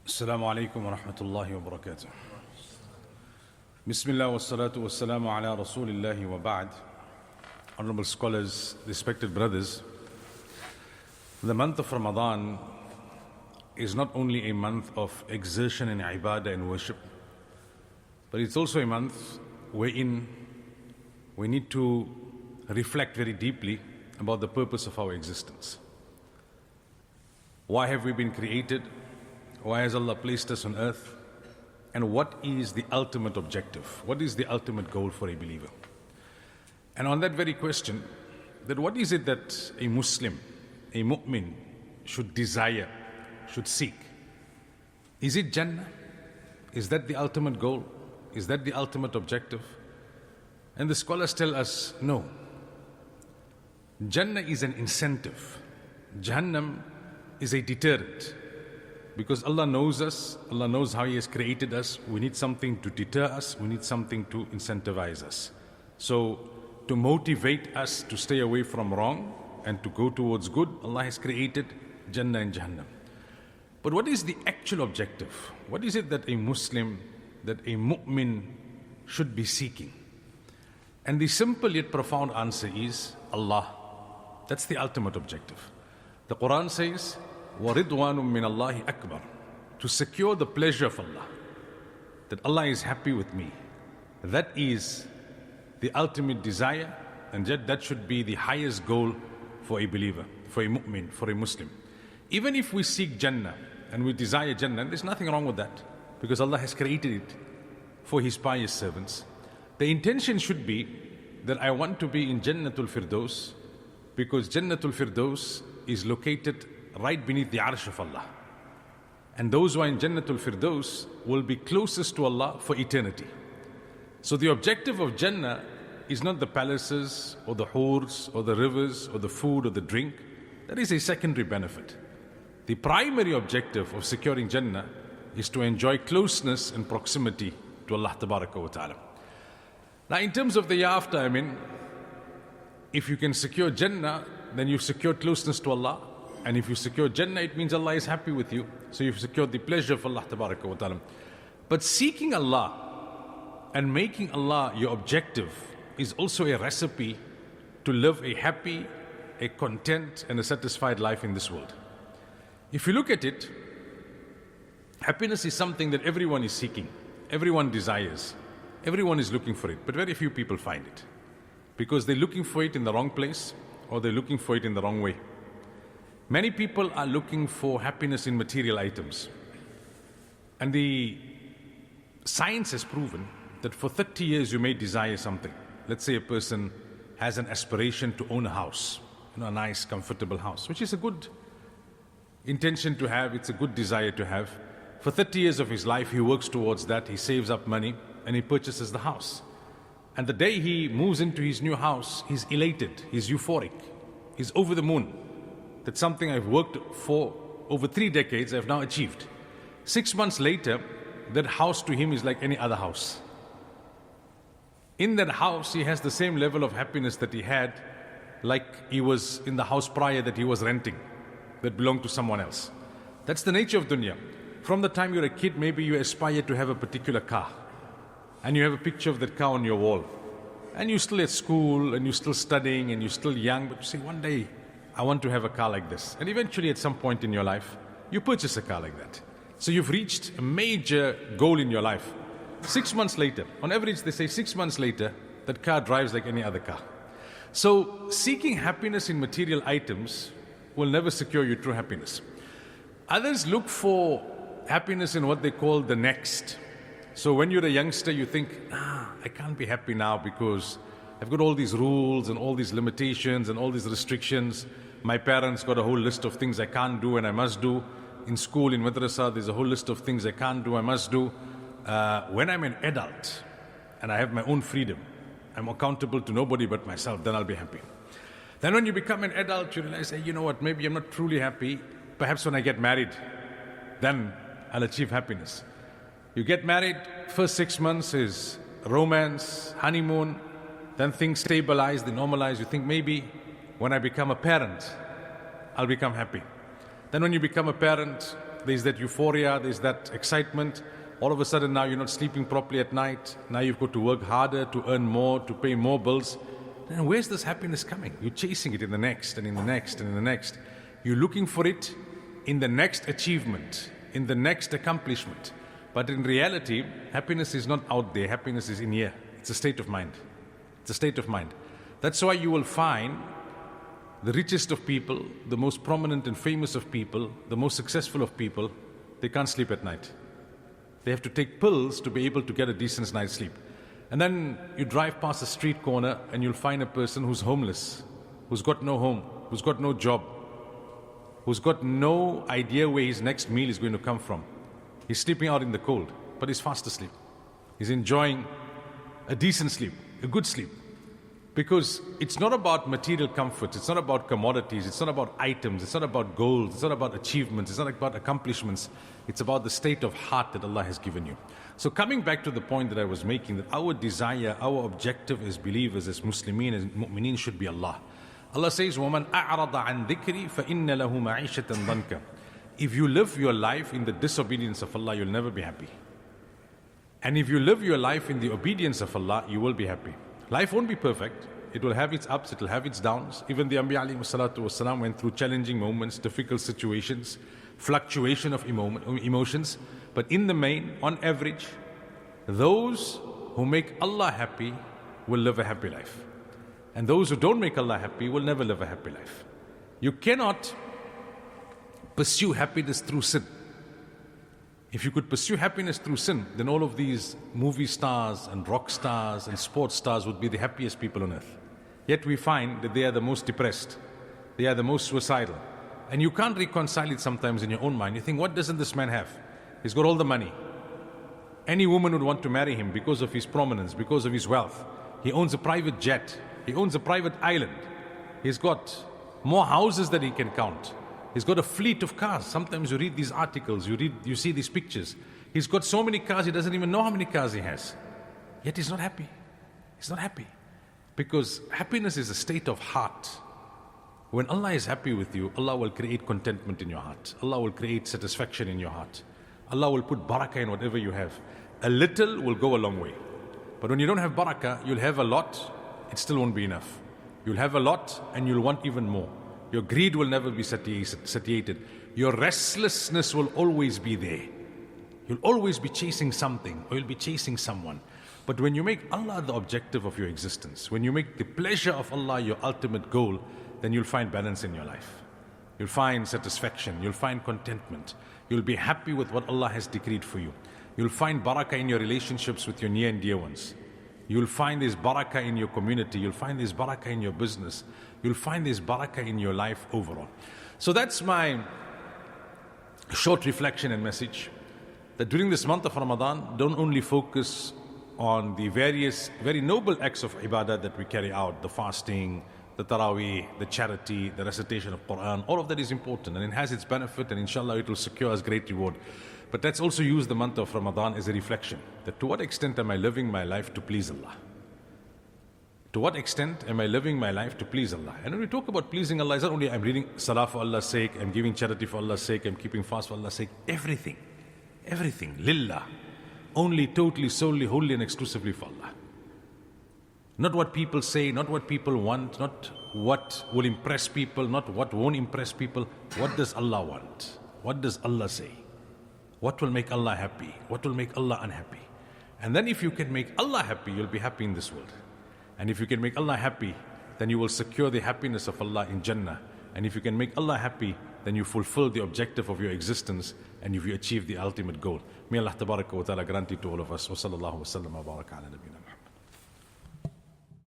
Assalamu alaikum wa rahmatullahi wa barakatuh. Bismillah wa salatu wa salamu ala rasulillahi wa ba'd. Honorable scholars, respected brothers, the month of Ramadan is not only a month of exertion in ibadah and worship, but it's also a month wherein we need to reflect very deeply about the purpose of our existence. Why have we been created? Why has Allah placed us on earth? And what is the ultimate objective? What is the ultimate goal for a believer? And on that very question, that what is it that a Muslim, a mu'min should desire, should seek? Is it Jannah? Is that the ultimate goal? Is that the ultimate objective? And the scholars tell us, no. Jannah is an incentive. Jahannam is a deterrent. Because Allah knows us, Allah knows how He has created us. We need something to deter us, we need something to incentivize us. So, to motivate us to stay away from wrong and to go towards good, Allah has created Jannah and Jahannam. But what is the actual objective? What is it that a Muslim, that a mu'min should be seeking? And the simple yet profound answer is Allah. That's the ultimate objective. The Quran says, وَرِضْوَانٌ مِّنَ اللَّهِ أَكْبَرُ, to secure the pleasure of Allah, that Allah is happy with me. That is the ultimate desire, and yet that should be the highest goal for a believer, for a mu'min, for a Muslim. Even if we seek Jannah and we desire Jannah, there's nothing wrong with that, because Allah has created it for His pious servants. The intention should be that I want to be in Jannatul Firdaus, because Jannatul Firdaus is located right beneath the Arsh of Allah. And those who are in Jannatul Firdaus will be closest to Allah for eternity. So the objective of Jannah is not the palaces or the hurs or the rivers or the food or the drink. That is a secondary benefit. The primary objective of securing Jannah is to enjoy closeness and proximity to Allah Tabaraka wa Ta'ala. Now in terms of the year after, if you can secure Jannah, then you've secured closeness to Allah. And if you secure Jannah, it means Allah is happy with you. So you've secured the pleasure of Allah Tabaraka wa Ta'ala. But seeking Allah and making Allah your objective is also a recipe to live a happy, a content and a satisfied life in this world. If you look at it, happiness is something that everyone is seeking. Everyone desires. Everyone is looking for it. But very few people find it. Because they're looking for it in the wrong place or they're looking for it in the wrong way. Many people are looking for happiness in material items. And the science has proven that for 30 years you may desire something. Let's say a person has an aspiration to own a house, a nice, comfortable house, which is a good intention to have, it's a good desire to have. For 30 years of his life, he works towards that, he saves up money, and he purchases the house. And the day he moves into his new house, he's elated, he's euphoric, he's over the moon. That's something I've worked for over 3 decades, I've now achieved. 6 months later, that house to him is like any other house. In that house, he has the same level of happiness that he had like he was in the house prior that he was renting, that belonged to someone else. That's the nature of dunya. From the time you're a kid, maybe you aspire to have a particular car. And you have a picture of that car on your wall. And you're still at school, and you're still studying, and you're still young, but you say, one day, I want to have a car like this. And eventually at some point in your life, you purchase a car like that. So you've reached a major goal in your life. 6 months later, on average they say 6 months later, that car drives like any other car. So seeking happiness in material items will never secure you true happiness. Others look for happiness in what they call the next. So when you're a youngster, you think, I can't be happy now because I've got all these rules and all these limitations and all these restrictions. My parents got a whole list of things I can't do and I must do. In school, in madrasa, there's a whole list of things I can't do, I must do. When I'm an adult and I have my own freedom, I'm accountable to nobody but myself, then I'll be happy. Then when you become an adult, you realize, hey, you know what, maybe I'm not truly happy. Perhaps when I get married, then I'll achieve happiness. You get married, first 6 months is romance, honeymoon, then things stabilize, they normalize. You think maybe when I become a parent, I'll become happy. Then when you become a parent, that euphoria, there's that excitement. All of a sudden now you're not sleeping properly at night. Now you've got to work harder to earn more, to pay more bills. And where's this happiness coming? You're chasing it in the next and in the next and in the next. You're looking for it in the next achievement, in the next accomplishment. But in reality, happiness is not out there. Happiness is in here. It's a state of mind. It's a state of mind. That's why you will find the richest of people, the most prominent and famous of people, the most successful of people, they can't sleep at night. They have to take pills to be able to get a decent night's sleep. And then you drive past a street corner and you'll find a person who's homeless, who's got no home, who's got no job, who's got no idea where his next meal is going to come from. He's sleeping out in the cold, but he's fast asleep. He's enjoying a decent sleep, a good sleep. Because it's not about material comforts, it's not about commodities, it's not about items, it's not about goals, it's not about achievements, it's not about accomplishments. It's about the state of heart that Allah has given you. So coming back to the point that I was making, that our desire, our objective as believers, as Muslimin, as mu'mineen should be Allah. Allah says, وَمَنْ أَعْرَضَ عَنْ ذِكْرِ فَإِنَّ لَهُ مَعِيشَةً ضَنْكَ. If you live your life in the disobedience of Allah, you'll never be happy. And if you live your life in the obedience of Allah, you will be happy. Life won't be perfect. It will have its ups, it will have its downs. Even the Anbiya alayhi salatu wasalam went through challenging moments, difficult situations, fluctuation of emotions. But in the main, on average, those who make Allah happy will live a happy life. And those who don't make Allah happy will never live a happy life. You cannot pursue happiness through sin. If you could pursue happiness through sin, then all of these movie stars and rock stars and sports stars would be the happiest people on earth. Yet we find that they are the most depressed. They are the most suicidal. And you can't reconcile it sometimes in your own mind. You think, what doesn't this man have? He's got all the money. Any woman would want to marry him because of his prominence, because of his wealth. He owns a private jet. He owns a private island. He's got more houses than he can count. He's got a fleet of cars. Sometimes you read these articles, you see these pictures. He's got so many cars, he doesn't even know how many cars he has. Yet he's not happy. He's not happy. Because happiness is a state of heart. When Allah is happy with you, Allah will create contentment in your heart. Allah will create satisfaction in your heart. Allah will put barakah in whatever you have. A little will go a long way. But when you don't have barakah, you'll have a lot, it still won't be enough. You'll have a lot and you'll want even more. Your greed will never be satiated. Your restlessness will always be there. You'll always be chasing something, or you'll be chasing someone. But when you make Allah the objective of your existence, when you make the pleasure of Allah your ultimate goal, then you'll find balance in your life. You'll find satisfaction, you'll find contentment. You'll be happy with what Allah has decreed for you. You'll find barakah in your relationships with your near and dear ones. You'll find this barakah in your community. You'll find this barakah in your business. You'll find this barakah in your life overall. So that's my short reflection and message, that during this month of Ramadan, don't only focus on the various very noble acts of ibadah that we carry out, the fasting, the taraweeh, the charity, the recitation of Quran. All of that is important and it has its benefit, and inshallah it will secure us great reward. But let's also use the month of Ramadan as a reflection, that to what extent am I living my life to please Allah? To what extent am I living my life to please Allah? And when we talk about pleasing Allah, it's not only I'm reading salah for Allah's sake, I'm giving charity for Allah's sake, I'm keeping fast for Allah's sake. Everything, lillah. Only, totally, solely, wholly and exclusively for Allah. Not what people say, not what people want, not what will impress people, not what won't impress people. What does Allah want? What does Allah say? What will make Allah happy? What will make Allah unhappy? And then if you can make Allah happy, you'll be happy in this world. And if you can make Allah happy, then you will secure the happiness of Allah in Jannah. And if you can make Allah happy, then you fulfill the objective of your existence and you achieve the ultimate goal. May Allah tabaraka wa ta'ala grant it to all of us. Wa sallallahu wa sallam wa baraka ala nabiyina.